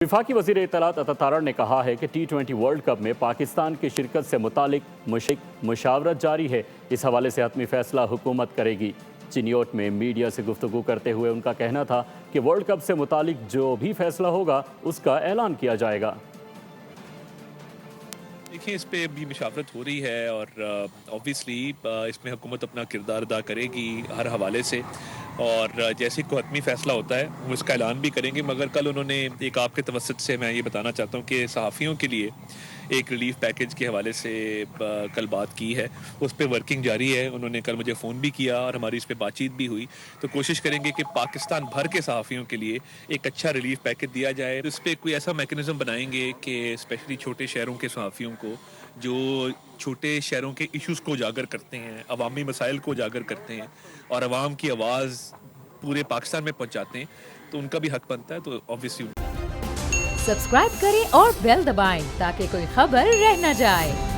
वफाकी वज़ीर इत्तलात अता तारड़ ने कहा है कि T20 वर्ल्ड कप में पाकिस्तान की शिरकत से मुतालिक मुशावरत जारी है। इस हवाले से हतमी फैसला हुकूमत करेगी। चिनियोट में मीडिया से गुफ्तगू करते हुए उनका कहना था कि वर्ल्ड कप से मुतालिक जो भी फैसला होगा उसका ऐलान किया जाएगा। देखिए, इस पे भी मुशावरत हो रही है और ऑब्वियसली इसमें हुकूमत अपना किरदार अदा करेगी हर हवाले से, और जैसे कोई हतमी फ़ैसला होता है वो इसका ऐलान भी करेंगे। मगर कल उन्होंने एक आपके तवसत से मैं ये बताना चाहता हूँ कि सहाफ़ियों के लिए एक रिलीफ पैकेज के हवाले से कल बात की है, उस पर वर्किंग जारी है। उन्होंने कल मुझे फ़ोन भी किया और हमारी इस पर बातचीत भी हुई, तो कोशिश करेंगे कि पाकिस्तान भर के सहाफ़ियों के लिए एक अच्छा रिलीफ पैकेज दिया जाए। इस पर कोई ऐसा मैकेनिज़्म बनाएंगे कि स्पेशली छोटे शहरों के सहाफ़ियों को, जो छोटे शहरों के इश्यूज़ को उजागर करते हैं, अवामी मसाइल को उजागर करते हैं और अवाम की आवाज़ पूरे पाकिस्तान में पहुंचाते हैं, तो उनका भी हक बनता है। तो ऑब्वियसली सब्सक्राइब करें और बेल दबाएं ताकि कोई खबर रह न जाए।